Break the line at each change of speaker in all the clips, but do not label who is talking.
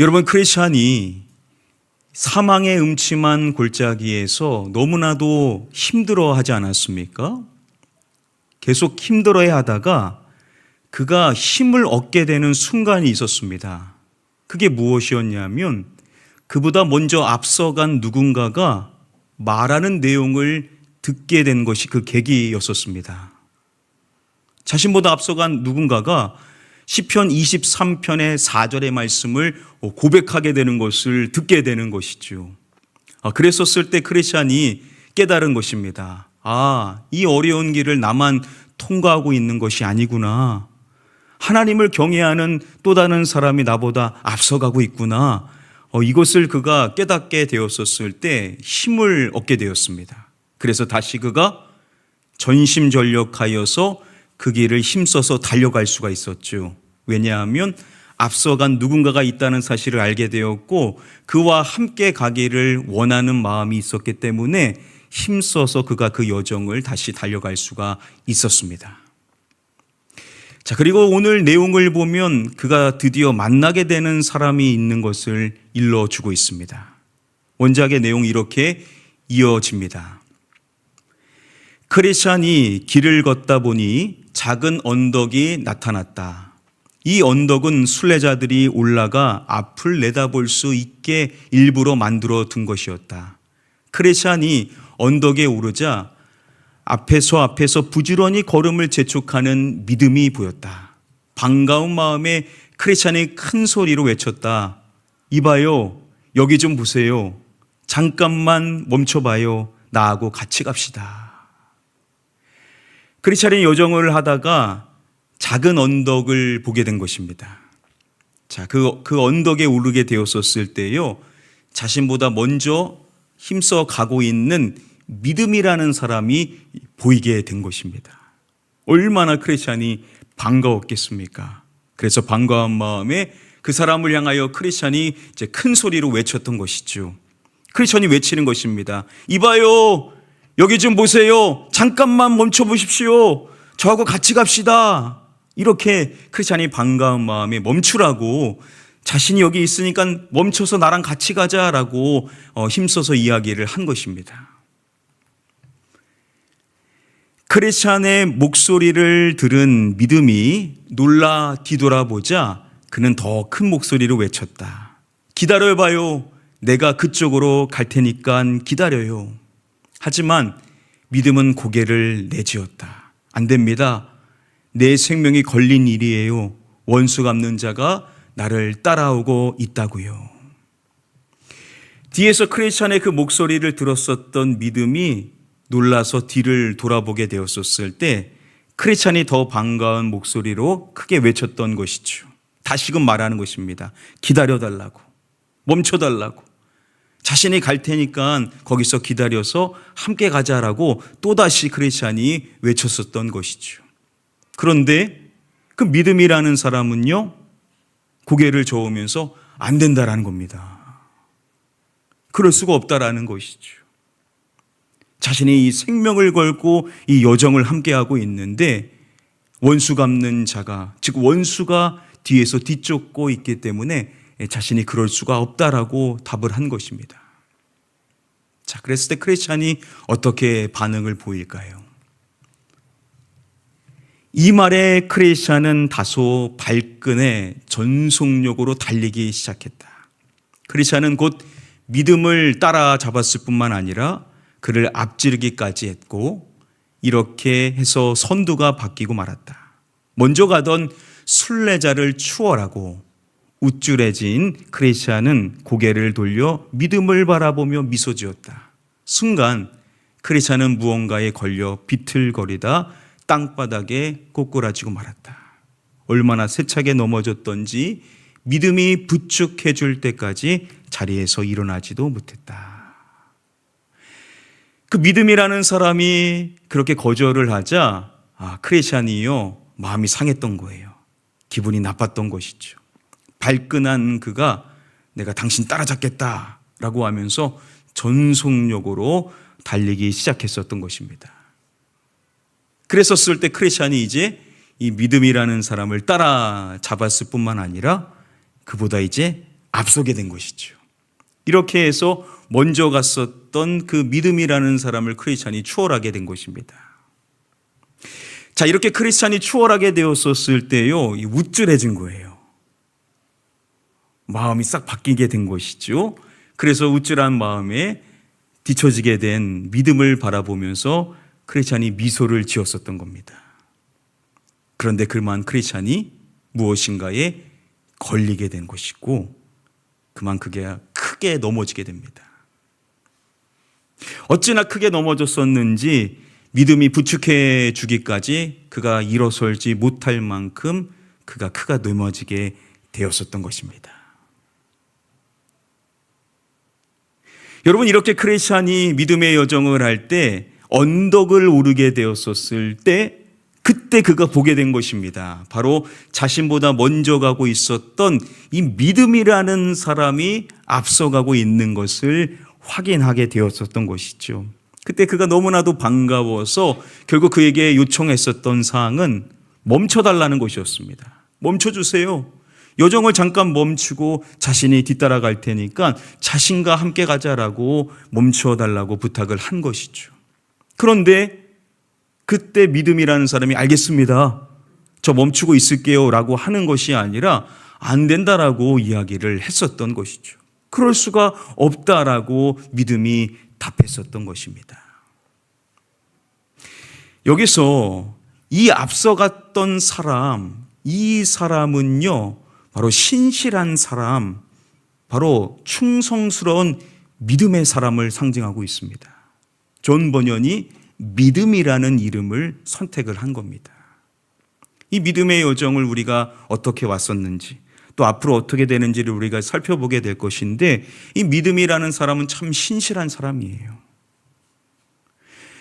여러분, 크리스찬이 사망의 음침한 골짜기에서 너무나도 힘들어하지 않았습니까? 계속 힘들어야 하다가 그가 힘을 얻게 되는 순간이 있었습니다. 그게 무엇이었냐면 그보다 먼저 앞서간 누군가가 말하는 내용을 듣게 된 것이 그 계기였었습니다. 자신보다 앞서간 누군가가 시편 23편의 4절의 말씀을 고백하게 되는 것을 듣게 되는 것이죠. 그랬었을 때 크리스찬이 깨달은 것입니다. 이 어려운 길을 나만 통과하고 있는 것이 아니구나. 하나님을 경외하는 또 다른 사람이 나보다 앞서가고 있구나. 이것을 그가 깨닫게 되었었을 때 힘을 얻게 되었습니다. 그래서 다시 그가 전심전력하여서 그 길을 힘써서 달려갈 수가 있었죠. 왜냐하면 앞서간 누군가가 있다는 사실을 알게 되었고 그와 함께 가기를 원하는 마음이 있었기 때문에 힘써서 그가 그 여정을 다시 달려갈 수가 있었습니다. 자, 그리고 오늘 내용을 보면 그가 드디어 만나게 되는 사람이 있는 것을 일러주고 있습니다. 원작의 내용이 이렇게 이어집니다. 크리스찬이 길을 걷다 보니 작은 언덕이 나타났다. 이 언덕은 순례자들이 올라가 앞을 내다볼 수 있게 일부러 만들어 둔 것이었다. 크리스찬이 언덕에 오르자 앞에서 부지런히 걸음을 재촉하는 믿음이 보였다. 반가운 마음에 크리스찬이 큰 소리로 외쳤다. 이봐요, 여기 좀 보세요. 잠깐만 멈춰봐요. 나하고 같이 갑시다. 크리스찬이 여정을 하다가 작은 언덕을 보게 된 것입니다. 자, 그 언덕에 오르게 되었었을 때요, 자신보다 먼저 힘써 가고 있는 믿음이라는 사람이 보이게 된 것입니다. 얼마나 크리스찬이 반가웠겠습니까? 그래서 반가운 마음에 그 사람을 향하여 크리스찬이 이제 큰 소리로 외쳤던 것이죠. 크리스찬이 외치는 것입니다. 이봐요, 여기 좀 보세요. 잠깐만 멈춰 보십시오. 저하고 같이 갑시다. 이렇게 크리스찬이 반가운 마음에 멈추라고, 자신이 여기 있으니까 멈춰서 나랑 같이 가자라고 힘써서 이야기를 한 것입니다. 크리스찬의 목소리를 들은 믿음이 놀라 뒤돌아보자 그는 더 큰 목소리로 외쳤다. 기다려봐요. 내가 그쪽으로 갈 테니까 기다려요. 하지만 믿음은 고개를 내지었다. 안 됩니다. 내 생명이 걸린 일이에요. 원수 갚는 자가 나를 따라오고 있다고요. 뒤에서 크리스찬의 그 목소리를 들었었던 믿음이 놀라서 뒤를 돌아보게 되었었을 때 크리스찬이 더 반가운 목소리로 크게 외쳤던 것이죠. 다시금 말하는 것입니다. 기다려달라고, 멈춰달라고, 자신이 갈 테니까 거기서 기다려서 함께 가자라고 또다시 크리스찬이 외쳤었던 것이죠. 그런데 그 믿음이라는 사람은요, 고개를 저으면서 안 된다라는 겁니다. 그럴 수가 없다라는 것이죠. 자신이 이 생명을 걸고 이 여정을 함께하고 있는데 원수 갚는 자가, 즉 원수가 뒤에서 뒤쫓고 있기 때문에 자신이 그럴 수가 없다라고 답을 한 것입니다. 자, 그랬을 때 크리스찬이 어떻게 반응을 보일까요? 이 말에 크리스찬은 다소 발끈해 전속력으로 달리기 시작했다. 크리스찬은 곧 믿음을 따라잡았을 뿐만 아니라 그를 앞지르기까지 했고, 이렇게 해서 선두가 바뀌고 말았다. 먼저 가던 순례자를 추월하고 우쭐해진 크리스찬은 고개를 돌려 믿음을 바라보며 미소 지었다. 순간 크리스찬은 무언가에 걸려 비틀거리다 땅바닥에 꼬꾸라지고 말았다. 얼마나 세차게 넘어졌던지 믿음이 부축해 줄 때까지 자리에서 일어나지도 못했다. 그 믿음이라는 사람이 그렇게 거절을 하자 크리스찬이요, 마음이 상했던 거예요. 기분이 나빴던 것이죠. 발끈한 그가 내가 당신 따라잡겠다라고 하면서 전속력으로 달리기 시작했었던 것입니다. 그랬었을 때 크리스찬이 이제 이 믿음이라는 사람을 따라잡았을 뿐만 아니라 그보다 이제 앞서게 된 것이죠. 이렇게 해서 먼저 갔었던 그 믿음이라는 사람을 크리스찬이 추월하게 된 것입니다. 자, 이렇게 크리스찬이 추월하게 되었었을 때요, 우쭐해진 거예요. 마음이 싹 바뀌게 된 것이죠. 그래서 우쭐한 마음에 뒤처지게 된 믿음을 바라보면서 크리스찬이 미소를 지었었던 겁니다. 그런데 그만 크리스찬이 무엇인가에 걸리게 된 것이고 그만 그게 크게 넘어지게 됩니다. 어찌나 크게 넘어졌었는지 믿음이 부축해주기까지 그가 일어설지 못할 만큼 그가 크게 넘어지게 되었었던 것입니다. 여러분, 이렇게 크리스찬이 믿음의 여정을 할 때 언덕을 오르게 되었었을 때 그때 그가 보게 된 것입니다. 바로 자신보다 먼저 가고 있었던 이 믿음이라는 사람이 앞서가고 있는 것을 확인하게 되었었던 것이죠. 그때 그가 너무나도 반가워서 결국 그에게 요청했었던 사항은 멈춰달라는 것이었습니다. 멈춰주세요. 여정을 잠깐 멈추고 자신이 뒤따라갈 테니까 자신과 함께 가자라고 멈춰달라고 부탁을 한 것이죠. 그런데 그때 믿음이라는 사람이 알겠습니다. 저 멈추고 있을게요 라고 하는 것이 아니라 안 된다라고 이야기를 했었던 것이죠. 그럴 수가 없다라고 믿음이 답했었던 것입니다. 여기서 이 앞서갔던 사람, 이 사람은요, 바로 신실한 사람, 바로 충성스러운 믿음의 사람을 상징하고 있습니다. 존 버년이 믿음이라는 이름을 선택을 한 겁니다. 이 믿음의 여정을 우리가 어떻게 왔었는지 또 앞으로 어떻게 되는지를 우리가 살펴보게 될 것인데 이 믿음이라는 사람은 참 신실한 사람이에요.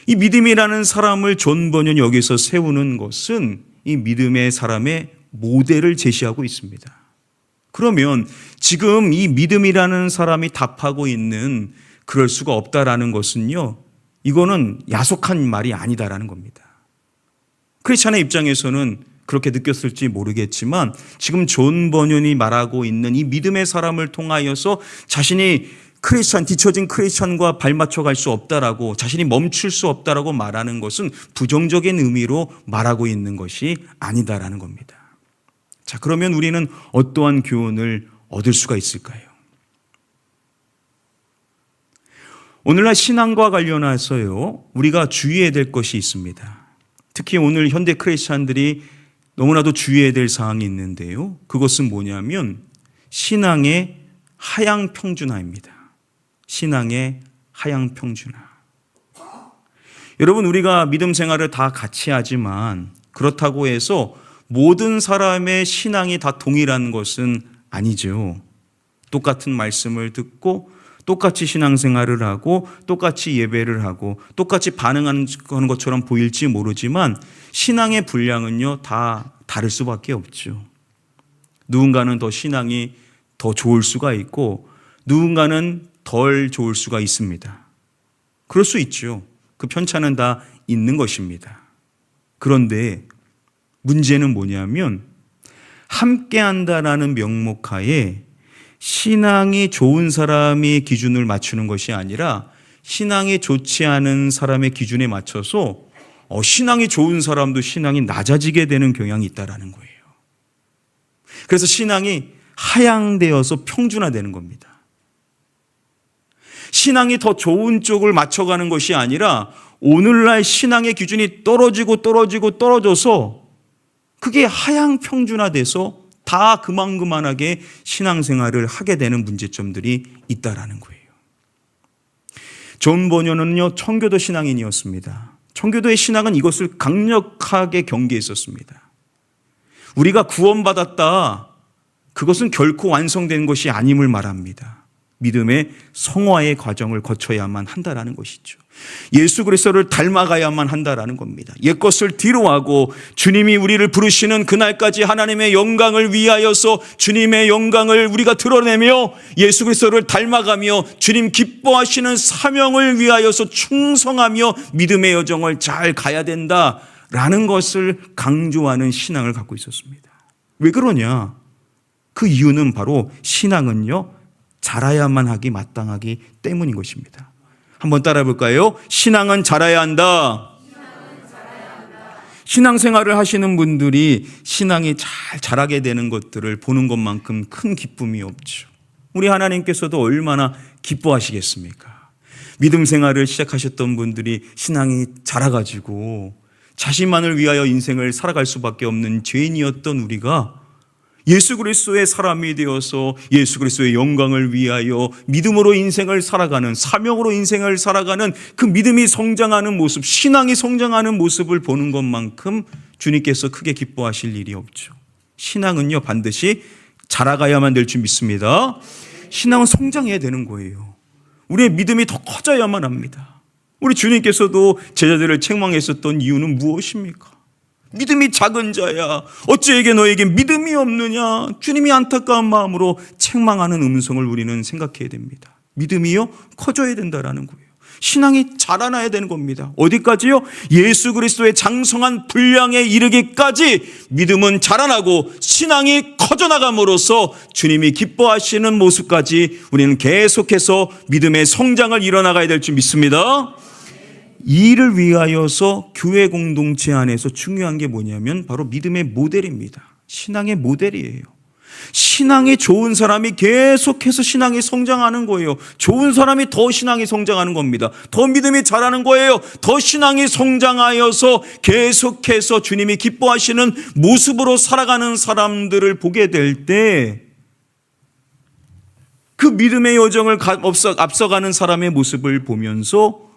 이 믿음이라는 사람을 존 버년이 여기서 세우는 것은 이 믿음의 사람의 모델을 제시하고 있습니다. 그러면 지금 이 믿음이라는 사람이 답하고 있는 그럴 수가 없다라는 것은요, 이거는 야속한 말이 아니다라는 겁니다. 크리스찬의 입장에서는 그렇게 느꼈을지 모르겠지만 지금 존 버년이 말하고 있는 이 믿음의 사람을 통하여서 자신이 크리스찬, 뒤처진 크리스찬과 발맞춰 갈 수 없다라고, 자신이 멈출 수 없다라고 말하는 것은 부정적인 의미로 말하고 있는 것이 아니다라는 겁니다. 자, 그러면 우리는 어떠한 교훈을 얻을 수가 있을까요? 오늘날 신앙과 관련해서요, 우리가 주의해야 될 것이 있습니다. 특히 오늘 현대 크리스찬들이 너무나도 주의해야 될 사항이 있는데요. 그것은 뭐냐면 신앙의 하향 평준화입니다. 신앙의 하향 평준화. 여러분, 우리가 믿음 생활을 다 같이 하지만 그렇다고 해서 모든 사람의 신앙이 다 동일한 것은 아니죠. 똑같은 말씀을 듣고 똑같이 신앙생활을 하고 똑같이 예배를 하고 똑같이 반응하는 것처럼 보일지 모르지만 신앙의 분량은요, 다 다를 수밖에 없죠. 누군가는 더 신앙이 더 좋을 수가 있고 누군가는 덜 좋을 수가 있습니다. 그럴 수 있죠. 그 편차는 다 있는 것입니다. 그런데 문제는 뭐냐면 함께한다라는 명목하에 신앙이 좋은 사람이 기준을 맞추는 것이 아니라 신앙이 좋지 않은 사람의 기준에 맞춰서 신앙이 좋은 사람도 신앙이 낮아지게 되는 경향이 있다라는 거예요. 그래서 신앙이 하향되어서 평준화되는 겁니다. 신앙이 더 좋은 쪽을 맞춰가는 것이 아니라 오늘날 신앙의 기준이 떨어져서 그게 하향 평준화돼서 다 그만하게 신앙생활을 하게 되는 문제점들이 있다라는 거예요. 존 버년은요, 청교도 신앙인이었습니다. 청교도의 신앙은 이것을 강력하게 경계했었습니다. 우리가 구원받았다, 그것은 결코 완성된 것이 아님을 말합니다. 믿음의 성화의 과정을 거쳐야만 한다라는 것이죠. 예수 그리스도를 닮아가야만 한다라는 겁니다. 옛것을 뒤로 하고 주님이 우리를 부르시는 그날까지 하나님의 영광을 위하여서 주님의 영광을 우리가 드러내며 예수 그리스도를 닮아가며 주님 기뻐하시는 사명을 위하여서 충성하며 믿음의 여정을 잘 가야 된다라는 것을 강조하는 신앙을 갖고 있었습니다. 왜 그러냐? 그 이유는 바로 신앙은요, 자라야만 하기 마땅하기 때문인 것입니다. 한번 따라해 볼까요? 신앙은 자라야 한다. 신앙생활을 하시는 분들이 신앙이 잘 자라게 되는 것들을 보는 것만큼 큰 기쁨이 없죠. 우리 하나님께서도 얼마나 기뻐하시겠습니까? 믿음 생활을 시작하셨던 분들이 신앙이 자라가지고 자신만을 위하여 인생을 살아갈 수밖에 없는 죄인이었던 우리가 예수 그리스도의 사람이 되어서 예수 그리스도의 영광을 위하여 믿음으로 인생을 살아가는, 사명으로 인생을 살아가는 그 믿음이 성장하는 모습, 신앙이 성장하는 모습을 보는 것만큼 주님께서 크게 기뻐하실 일이 없죠. 신앙은요, 반드시 자라가야만 될 줄 믿습니다. 신앙은 성장해야 되는 거예요. 우리의 믿음이 더 커져야만 합니다. 우리 주님께서도 제자들을 책망했었던 이유는 무엇입니까? 믿음이 작은 자야, 어찌에게 너에게 믿음이 없느냐. 주님이 안타까운 마음으로 책망하는 음성을 우리는 생각해야 됩니다. 믿음이요, 커져야 된다라는 거예요. 신앙이 자라나야 되는 겁니다. 어디까지요? 예수 그리스도의 장성한 분량에 이르기까지 믿음은 자라나고 신앙이 커져나감으로써 주님이 기뻐하시는 모습까지 우리는 계속해서 믿음의 성장을 이뤄나가야 될 줄 믿습니다. 이를 위하여서 교회 공동체 안에서 중요한 게 뭐냐면 바로 믿음의 모델입니다. 신앙의 모델이에요. 신앙이 좋은 사람이 계속해서 신앙이 성장하는 거예요. 좋은 사람이 더 신앙이 성장하는 겁니다. 더 믿음이 자라는 거예요. 더 신앙이 성장하여서 계속해서 주님이 기뻐하시는 모습으로 살아가는 사람들을 보게 될 때 그 믿음의 여정을 앞서가는 사람의 모습을 보면서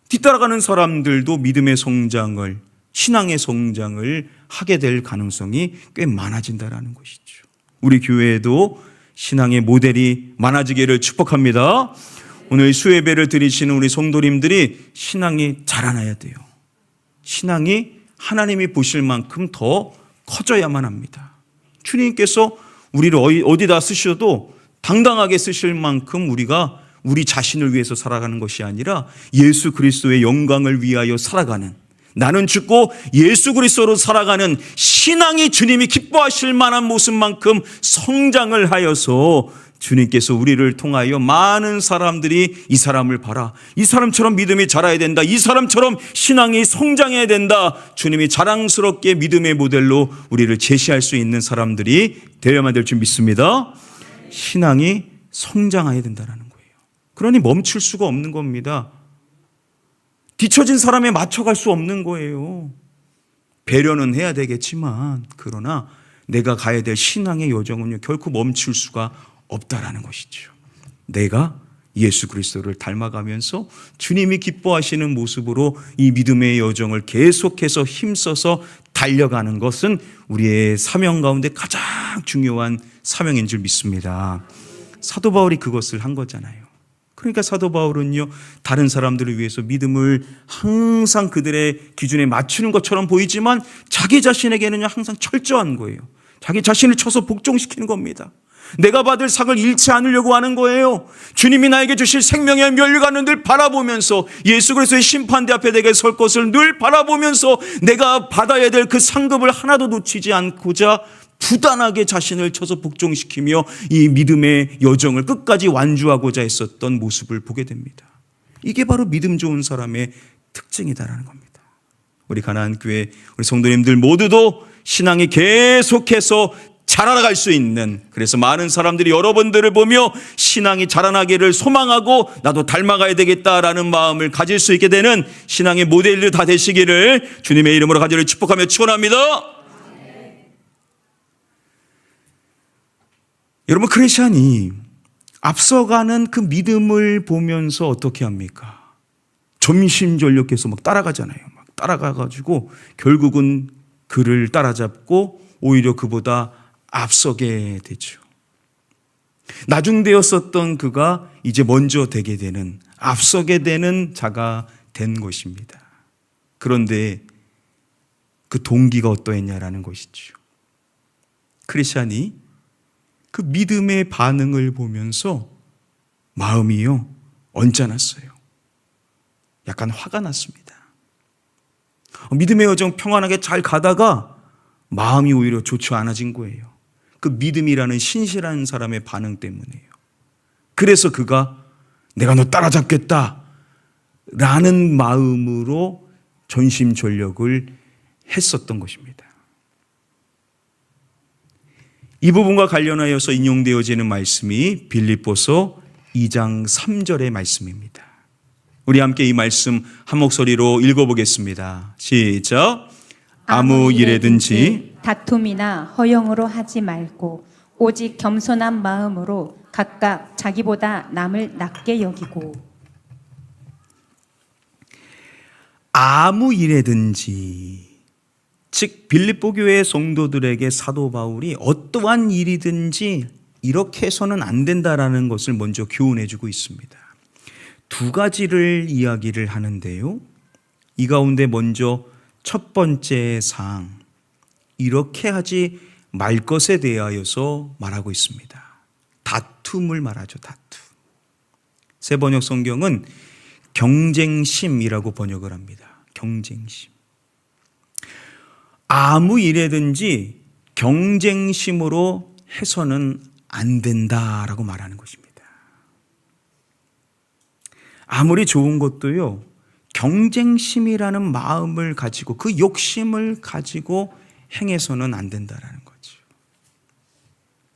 뒤따라가는 사람들도 믿음의 성장을, 신앙의 성장을 하게 될 가능성이 꽤 많아진다는 것이죠. 우리 교회에도 신앙의 모델이 많아지기를 축복합니다. 오늘 수예배를 드리시는 우리 성도님들이 신앙이 자라나야 돼요. 신앙이 하나님이 보실 만큼 더 커져야만 합니다. 주님께서 우리를 어디다 쓰셔도 당당하게 쓰실 만큼 우리가 우리 자신을 위해서 살아가는 것이 아니라 예수 그리스도의 영광을 위하여 살아가는, 나는 죽고 예수 그리스도로 살아가는 신앙이 주님이 기뻐하실 만한 모습만큼 성장을 하여서 주님께서 우리를 통하여 많은 사람들이 이 사람을 봐라, 이 사람처럼 믿음이 자라야 된다, 이 사람처럼 신앙이 성장해야 된다, 주님이 자랑스럽게 믿음의 모델로 우리를 제시할 수 있는 사람들이 되어야만 될 줄 믿습니다. 신앙이 성장해야 된다는 거예요. 그러니 멈출 수가 없는 겁니다. 뒤처진 사람에 맞춰갈 수 없는 거예요. 배려는 해야 되겠지만 그러나 내가 가야 될 신앙의 여정은요, 결코 멈출 수가 없다라는 것이죠. 내가 예수 그리스도를 닮아가면서 주님이 기뻐하시는 모습으로 이 믿음의 여정을 계속해서 힘써서 달려가는 것은 우리의 사명 가운데 가장 중요한 사명인 줄 믿습니다. 사도 바울이 그것을 한 거잖아요. 그러니까 사도 바울은요, 다른 사람들을 위해서 믿음을 항상 그들의 기준에 맞추는 것처럼 보이지만 자기 자신에게는 항상 철저한 거예요. 자기 자신을 쳐서 복종시키는 겁니다. 내가 받을 상을 잃지 않으려고 하는 거예요. 주님이 나에게 주실 생명의 면류관을 늘 바라보면서 예수 그리스도의 심판대 앞에 내게 설 것을 늘 바라보면서 내가 받아야 될 그 상급을 하나도 놓치지 않고자 부단하게 자신을 쳐서 복종시키며 이 믿음의 여정을 끝까지 완주하고자 했었던 모습을 보게 됩니다. 이게 바로 믿음 좋은 사람의 특징이다라는 겁니다. 우리 가나안 교회 우리 성도님들 모두도 신앙이 계속해서 자라나갈 수 있는, 그래서 많은 사람들이 여러분들을 보며 신앙이 자라나기를 소망하고 나도 닮아가야 되겠다라는 마음을 가질 수 있게 되는 신앙의 모델들 다 되시기를 주님의 이름으로 간절히 축복하며 축원합니다. 여러분, 크리스찬이 앞서가는 그 믿음을 보면서 어떻게 합니까? 전심전력해서 막 따라가잖아요. 막 따라가가지고 결국은 그를 따라잡고 오히려 그보다 앞서게 되죠. 나중되었었던 그가 이제 먼저 되게 되는, 앞서게 되는 자가 된 것입니다. 그런데 그 동기가 어떠했냐라는 것이죠. 크리스찬이 그 믿음의 반응을 보면서 마음이요, 언짢았어요. 약간 화가 났습니다. 믿음의 여정 평안하게 잘 가다가 마음이 오히려 좋지 않아진 거예요. 그 믿음이라는 신실한 사람의 반응 때문이에요. 그래서 그가 내가 너 따라잡겠다 라는 마음으로 전심전력을 했었던 것입니다. 이 부분과 관련하여서 인용되어지는 말씀이 빌립보서 2장 3절의 말씀입니다. 우리 함께 이 말씀 한 목소리로 읽어보겠습니다. 시작. 아무 일에든지
다툼이나 허영으로 하지 말고 오직 겸손한 마음으로 각각 자기보다 남을 낮게 여기고.
아무 일에든지, 즉 빌립보 교회 성도들에게 사도 바울이 어떠한 일이든지 이렇게 해서는 안 된다라는 것을 먼저 교훈해 주고 있습니다. 두 가지를 이야기를 하는데요. 이 가운데 먼저 첫 번째 사항, 이렇게 하지 말 것에 대하여서 말하고 있습니다. 다툼을 말하죠. 다툼. 새 번역 성경은 경쟁심이라고 번역을 합니다. 경쟁심. 아무 일에든지 경쟁심으로 해서는 안 된다라고 말하는 것입니다. 아무리 좋은 것도요, 경쟁심이라는 마음을 가지고 그 욕심을 가지고 행해서는 안 된다라는 거죠.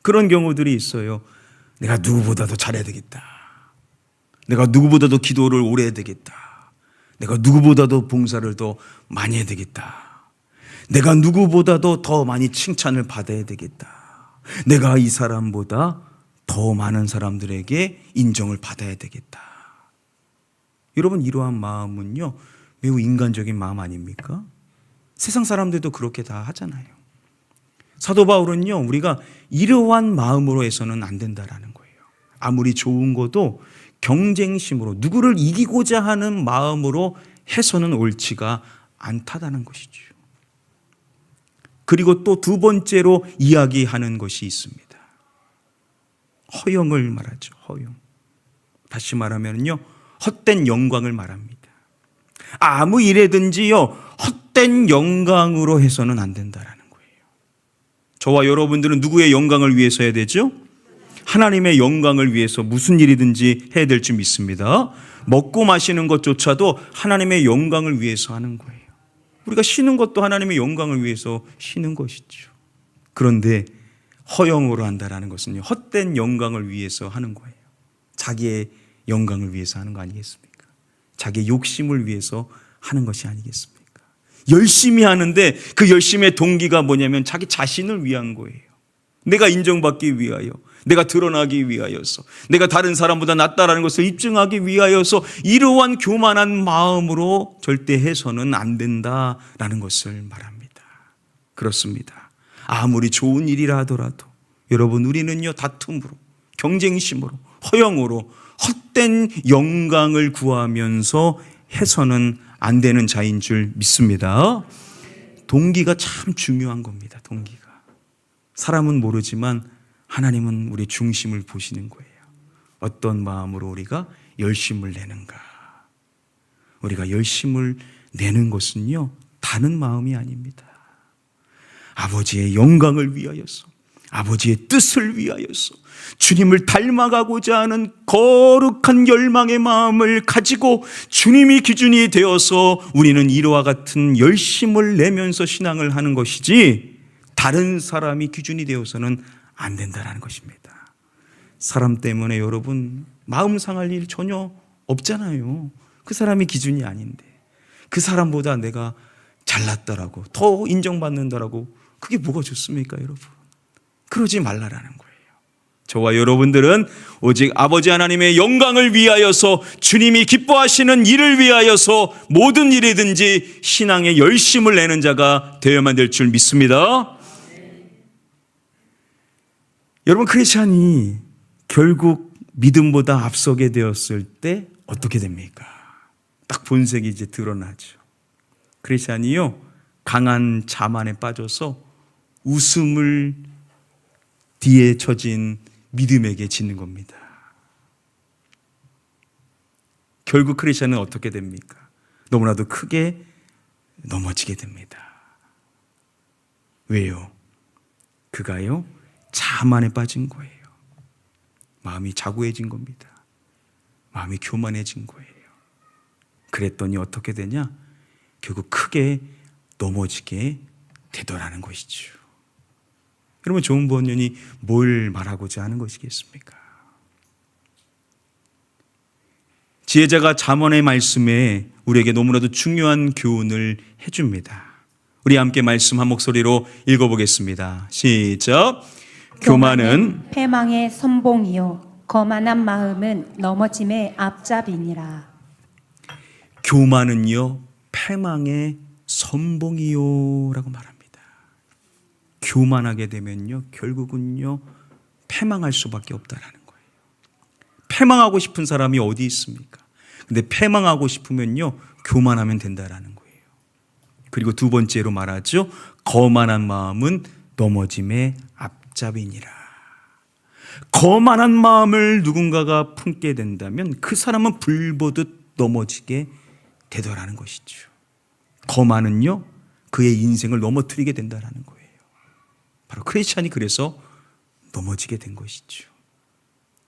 그런 경우들이 있어요. 내가 누구보다도 잘해야 되겠다. 내가 누구보다도 기도를 오래 해야 되겠다. 내가 누구보다도 봉사를 더 많이 해야 되겠다. 내가 누구보다도 더 많이 칭찬을 받아야 되겠다. 내가 이 사람보다 더 많은 사람들에게 인정을 받아야 되겠다. 여러분, 이러한 마음은요, 매우 인간적인 마음 아닙니까? 세상 사람들도 그렇게 다 하잖아요. 사도 바울은요, 우리가 이러한 마음으로 해서는 안 된다라는 거예요. 아무리 좋은 것도 경쟁심으로, 누구를 이기고자 하는 마음으로 해서는 옳지가 않다라는 것이죠. 그리고 또 두 번째로 이야기하는 것이 있습니다. 허영을 말하죠. 허영. 다시 말하면요, 헛된 영광을 말합니다. 아무 일에든지요, 헛된 영광으로 해서는 안 된다라는 거예요. 저와 여러분들은 누구의 영광을 위해서 해야 되죠? 하나님의 영광을 위해서 무슨 일이든지 해야 될 줄 믿습니다. 먹고 마시는 것조차도 하나님의 영광을 위해서 하는 거예요. 우리가 쉬는 것도 하나님의 영광을 위해서 쉬는 것이죠. 그런데 허영으로 한다라는 것은요, 헛된 영광을 위해서 하는 거예요. 자기의 영광을 위해서 하는 거 아니겠습니까? 자기의 욕심을 위해서 하는 것이 아니겠습니까? 열심히 하는데 그 열심의 동기가 뭐냐면 자기 자신을 위한 거예요. 내가 인정받기 위하여, 내가 드러나기 위하여서, 내가 다른 사람보다 낫다라는 것을 입증하기 위하여서 이러한 교만한 마음으로 절대 해서는 안 된다라는 것을 말합니다. 그렇습니다. 아무리 좋은 일이라 하더라도 여러분, 우리는요, 다툼으로, 경쟁심으로, 허영으로 헛된 영광을 구하면서 해서는 안 되는 자인 줄 믿습니다. 동기가 참 중요한 겁니다. 동기가. 사람은 모르지만 하나님은 우리 중심을 보시는 거예요. 어떤 마음으로 우리가 열심을 내는가. 우리가 열심을 내는 것은요, 다른 마음이 아닙니다. 아버지의 영광을 위하여서, 아버지의 뜻을 위하여서 주님을 닮아가고자 하는 거룩한 열망의 마음을 가지고 주님이 기준이 되어서 우리는 이와 같은 열심을 내면서 신앙을 하는 것이지, 다른 사람이 기준이 되어서는 안 된다는 것입니다. 사람 때문에 여러분 마음 상할 일 전혀 없잖아요. 그 사람이 기준이 아닌데, 그 사람보다 내가 잘났다라고, 더 인정받는다라고, 그게 뭐가 좋습니까, 여러분? 그러지 말라라는 거예요. 저와 여러분들은 오직 아버지 하나님의 영광을 위하여서, 주님이 기뻐하시는 일을 위하여서 모든 일이든지 신앙에 열심을 내는 자가 되어야만 될 줄 믿습니다. 여러분, 크리스찬이 결국 믿음보다 앞서게 되었을 때 어떻게 됩니까? 딱 본색이 이제 드러나죠. 크리스찬이요, 강한 자만에 빠져서 웃음을 뒤에 처진 믿음에게 짓는 겁니다. 결국 크리스찬은 어떻게 됩니까? 너무나도 크게 넘어지게 됩니다. 왜요? 그가요, 자만에 빠진 거예요. 마음이 자고해진 겁니다. 마음이 교만해진 거예요. 그랬더니 어떻게 되냐? 결국 크게 넘어지게 되더라는 것이죠. 여러분, 좋은 번연이 뭘 말하고자 하는 것이겠습니까? 지혜자가 잠언의 말씀에 우리에게 너무나도 중요한 교훈을 해줍니다. 우리 함께 말씀 한 목소리로 읽어보겠습니다. 시작. 교만은
패망의 선봉이요 거만한 마음은 넘어짐의 앞잡이니라.
교만은요 패망의 선봉이요 라고 말합니다. 교만하게 되면요 결국은요 패망할 수밖에 없다라는 거예요. 패망하고 싶은 사람이 어디 있습니까? 근데 패망하고 싶으면요 교만하면 된다라는 거예요. 그리고 두 번째로 말하죠. 거만한 마음은 넘어짐의 앞잡이니라. 거만한 마음을 누군가가 품게 된다면 그 사람은 불보듯 넘어지게 되더라는 것이죠. 거만은요 그의 인생을 넘어뜨리게 된다라는 거예요. 바로 크리스찬이 그래서 넘어지게 된 것이죠.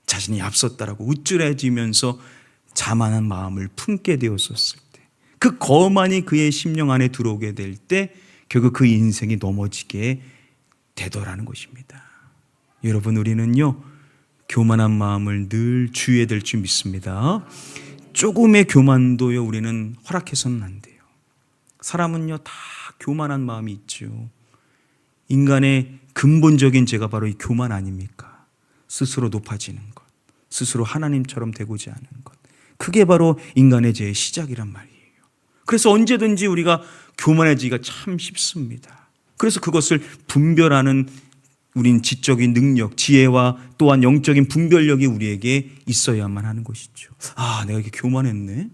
자신이 앞섰다라고 우쭐해지면서 자만한 마음을 품게 되었었을 때, 그 거만이 그의 심령 안에 들어오게 될 때 결국 그 인생이 넘어지게 되더라는 것입니다. 여러분, 우리는요 교만한 마음을 늘 주의해야 될 줄 믿습니다. 조금의 교만도요 우리는 허락해서는 안 돼요. 사람은요 다 교만한 마음이 있죠. 인간의 근본적인 죄가 바로 이 교만 아닙니까? 스스로 높아지는 것, 스스로 하나님처럼 되고자 하는 것, 그게 바로 인간의 죄의 시작이란 말이에요. 그래서 언제든지 우리가 교만해지기가 참 쉽습니다. 그래서 그것을 분별하는 우린 지적인 능력, 지혜와 또한 영적인 분별력이 우리에게 있어야만 하는 것이죠. 아, 내가 이렇게 교만했네.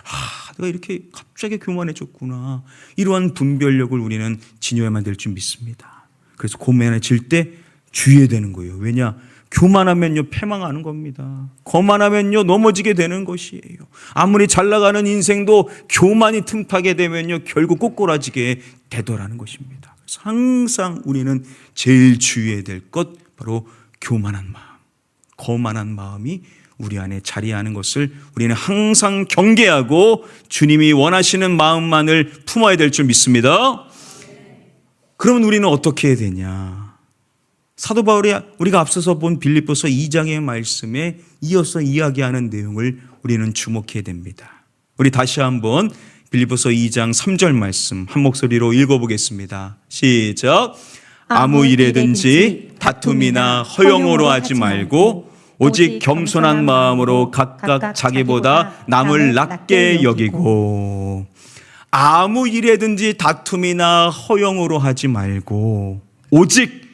아, 내가 이렇게 갑자기 교만해졌구나. 이러한 분별력을 우리는 지녀야만 될 줄 믿습니다. 그래서 교만해질 때 주의해야 되는 거예요. 왜냐? 교만하면요 패망하는 겁니다. 거만하면요 넘어지게 되는 것이에요. 아무리 잘 나가는 인생도 교만이 틈타게 되면요 결국 꼬꾸라지게 되더라는 것입니다. 그래서 항상 우리는 제일 주의해야 될 것 바로 교만한 마음, 거만한 마음이 우리 안에 자리하는 것을 우리는 항상 경계하고 주님이 원하시는 마음만을 품어야 될 줄 믿습니다. 그러면 우리는 어떻게 해야 되냐? 사도 바울이 우리가 앞서서 본 빌립보서 2장의 말씀에 이어서 이야기하는 내용을 우리는 주목해야 됩니다. 우리 다시 한번 빌립보서 2장 3절 말씀 한 목소리로 읽어보겠습니다. 시작. 아무 일에든지 다툼이나 허영으로 하지 말고 오직 겸손한 마음으로 각각 자기보다 남을 낮게 여기고. 아무 일에든지 다툼이나 허영으로 하지 말고 오직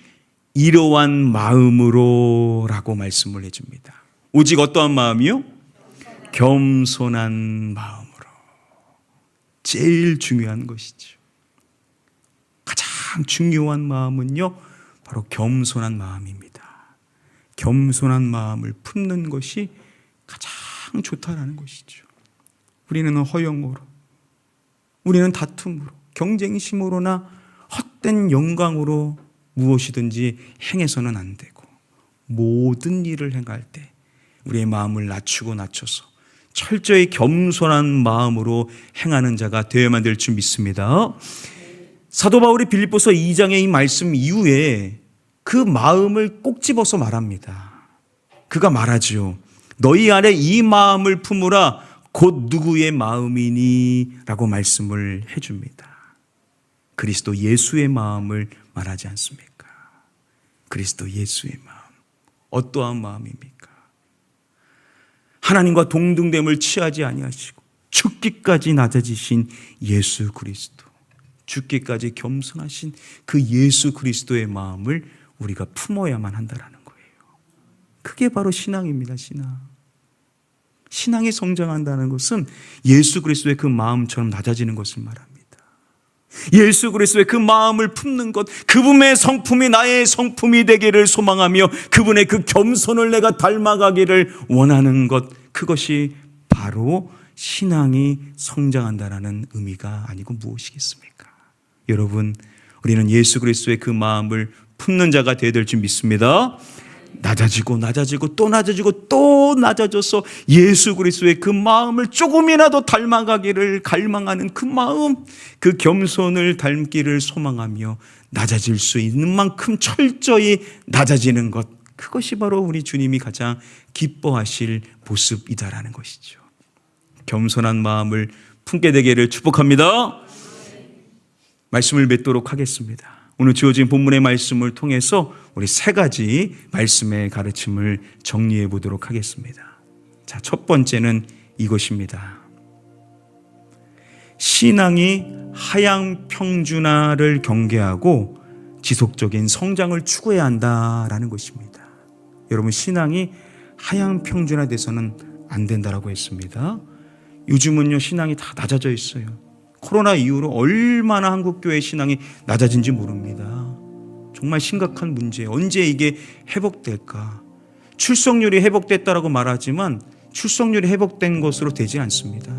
이러한 마음으로 라고 말씀을 해줍니다. 오직 어떠한 마음이요? 겸손한 마음으로. 제일 중요한 것이죠. 가장 중요한 마음은요 바로 겸손한 마음입니다. 겸손한 마음을 품는 것이 가장 좋다라는 것이죠. 우리는 허영으로, 우리는 다툼으로, 경쟁심으로나 헛된 영광으로 무엇이든지 행해서는 안 되고, 모든 일을 행할 때 우리의 마음을 낮춰서 철저히 겸손한 마음으로 행하는 자가 되어야만 될 줄 믿습니다. 사도 바울이 빌립보서 2장의 이 말씀 이후에 그 마음을 꼭 집어서 말합니다. 그가 말하지요. 너희 안에 이 마음을 품으라 곧 누구의 마음이니 라고 말씀을 해줍니다. 그리스도 예수의 마음을 말하지 않습니까? 그리스도 예수의 마음. 어떠한 마음입니까? 하나님과 동등됨을 취하지 아니하시고 죽기까지 낮아지신 예수 그리스도, 죽기까지 겸손하신 그 예수 그리스도의 마음을 우리가 품어야만 한다라는 거예요. 그게 바로 신앙입니다. 신앙이 성장한다는 것은 예수 그리스도의 그 마음처럼 낮아지는 것을 말합니다. 예수 그리스도의 그 마음을 품는 것, 그분의 성품이 나의 성품이 되기를 소망하며 그분의 그 겸손을 내가 닮아가기를 원하는 것, 그것이 바로 신앙이 성장한다라는 의미가 아니고 무엇이겠습니까? 여러분, 우리는 예수 그리스도의 그 마음을 품는 자가 되어야 될 줄 믿습니다. 낮아지고 낮아지고 또 낮아지고 또 낮아져서 예수 그리스도의 그 마음을 조금이라도 닮아가기를 갈망하는 그 마음, 그 겸손을 닮기를 소망하며 낮아질 수 있는 만큼 철저히 낮아지는 것, 그것이 바로 우리 주님이 가장 기뻐하실 모습이다라는 것이죠. 겸손한 마음을 품게 되기를 축복합니다. 말씀을 맺도록 하겠습니다. 오늘 주어진 본문의 말씀을 통해서 우리 세 가지 말씀의 가르침을 정리해 보도록 하겠습니다. 자, 첫 번째는 이것입니다. 신앙이 하향 평준화를 경계하고 지속적인 성장을 추구해야 한다라는 것입니다. 여러분, 신앙이 하향 평준화돼서는 안 된다라고 했습니다. 요즘은요, 신앙이 다 낮아져 있어요. 코로나 이후로 얼마나 한국교회 신앙이 낮아진지 모릅니다. 정말 심각한 문제예요. 언제 이게 회복될까? 출석률이 회복됐다라고 말하지만 출석률이 회복된 것으로 되지 않습니다.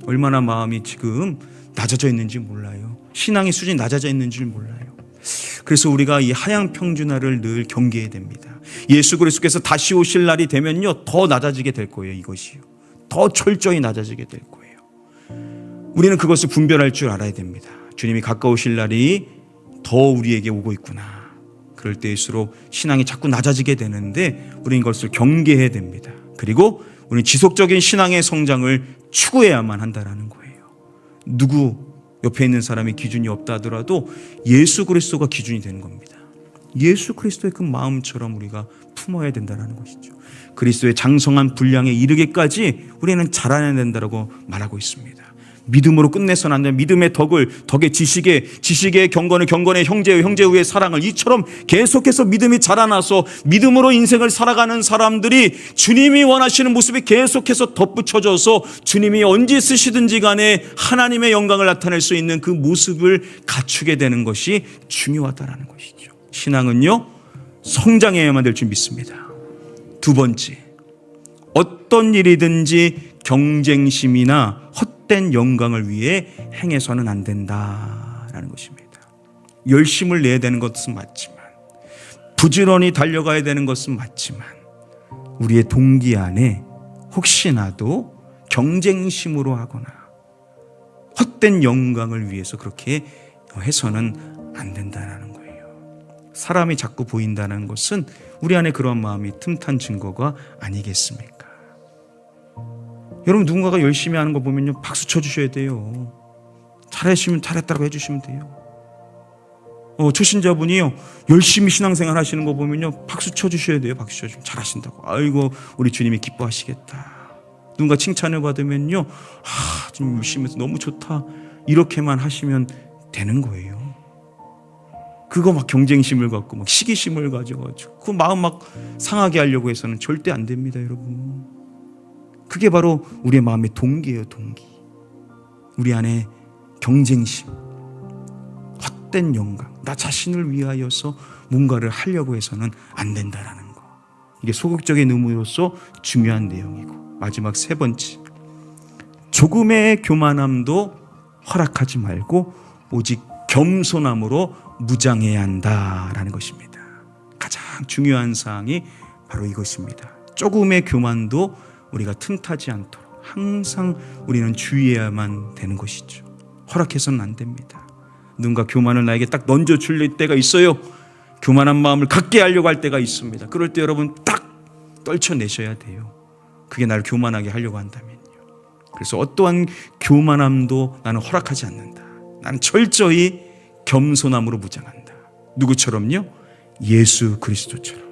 얼마나 마음이 지금 낮아져 있는지 몰라요. 신앙의 수준이 낮아져 있는지 몰라요. 그래서 우리가 이 하향 평준화를 늘 경계해야 됩니다. 예수 그리스도께서 다시 오실 날이 되면요, 더 낮아지게 될 거예요. 이것이요, 더 철저히 낮아지게 될 거예요. 우리는 그것을 분별할 줄 알아야 됩니다. 주님이 가까우실 날이 더 우리에게 오고 있구나. 그럴 때일수록 신앙이 자꾸 낮아지게 되는데 우리는 이것을 경계해야 됩니다. 그리고 우리는 지속적인 신앙의 성장을 추구해야만 한다는 거예요. 누구 옆에 있는 사람이 기준이 없다 하더라도 예수 그리스도가 기준이 되는 겁니다. 예수 그리스도의 그 마음처럼 우리가 품어야 된다는 것이죠. 그리스도의 장성한 분량에 이르기까지 우리는 자라나야 된다고 말하고 있습니다. 믿음으로 끝내서는 안 돼요. 믿음의 덕의 지식의 경건의 형제의 사랑을, 이처럼 계속해서 믿음이 자라나서 믿음으로 인생을 살아가는 사람들이 주님이 원하시는 모습이 계속해서 덧붙여져서 주님이 언제 쓰시든지 간에 하나님의 영광을 나타낼 수 있는 그 모습을 갖추게 되는 것이 중요하다는 것이죠. 신앙은요, 성장해야만 될 줄 믿습니다. 두 번째, 어떤 일이든지 경쟁심이나 헛된 영광을 위해 행해서는 안 된다라는 것입니다. 열심을 내야 되는 것은 맞지만, 부지런히 달려가야 되는 것은 맞지만, 우리의 동기 안에 혹시나도 경쟁심으로 하거나 헛된 영광을 위해서 그렇게 해서는 안 된다는 거예요. 사람이 자꾸 보인다는 것은 우리 안에 그러한 마음이 틈탄 증거가 아니겠습니까? 여러분, 누군가가 열심히 하는 거 보면요, 박수 쳐주셔야 돼요. 잘하시면 잘했다고 해주시면 돼요. 초신자분이요, 열심히 신앙생활 하시는 거 보면요, 박수 쳐주셔야 돼요. 박수 쳐주시면 잘하신다고. 아이고, 우리 주님이 기뻐하시겠다. 누군가 칭찬을 받으면요, 좀 열심히 해서 너무 좋다, 이렇게만 하시면 되는 거예요. 그거 막 경쟁심을 갖고 막 시기심을 가져가지고 그 마음 막 상하게 하려고 해서는 절대 안 됩니다, 여러분. 그게 바로 우리의 마음의 동기예요, 동기. 우리 안에 경쟁심, 헛된 영광, 나 자신을 위하여서 뭔가를 하려고 해서는 안 된다라는 거. 이게 소극적인 의무로서 중요한 내용이고, 마지막 세 번째, 조금의 교만함도 허락하지 말고 오직 겸손함으로 무장해야 한다라는 것입니다. 가장 중요한 사항이 바로 이것입니다. 조금의 교만도 우리가 틈타지 않도록 항상 우리는 주의해야만 되는 것이죠. 허락해서는 안 됩니다. 누군가 교만을 나에게 딱 던져줄 때가 있어요. 교만한 마음을 갖게 하려고 할 때가 있습니다. 그럴 때 여러분 딱 떨쳐내셔야 돼요. 그게 나를 교만하게 하려고 한다면요. 그래서 어떠한 교만함도 나는 허락하지 않는다. 나는 철저히 겸손함으로 무장한다. 누구처럼요? 예수 그리스도처럼.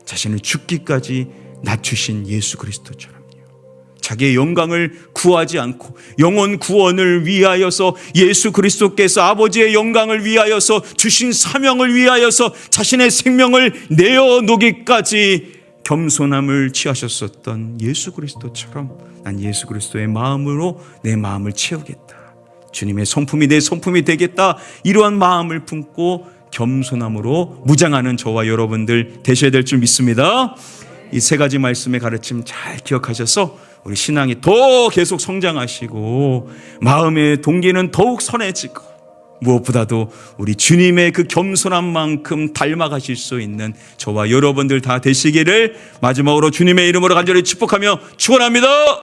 자신을 죽기까지 낮추신 예수 그리스도처럼요. 자기의 영광을 구하지 않고 영혼 구원을 위하여서 예수 그리스도께서 아버지의 영광을 위하여서 주신 사명을 위하여서 자신의 생명을 내어놓기까지 겸손함을 취하셨었던 예수 그리스도처럼 난 예수 그리스도의 마음으로 내 마음을 채우겠다. 주님의 성품이 내 성품이 되겠다. 이러한 마음을 품고 겸손함으로 무장하는 저와 여러분들 되셔야 될 줄 믿습니다. 이 세 가지 말씀의 가르침 잘 기억하셔서 우리 신앙이 더 계속 성장하시고 마음의 동기는 더욱 선해지고 무엇보다도 우리 주님의 그 겸손한 만큼 닮아가실 수 있는 저와 여러분들 다 되시기를 마지막으로 주님의 이름으로 간절히 축복하며 축원합니다.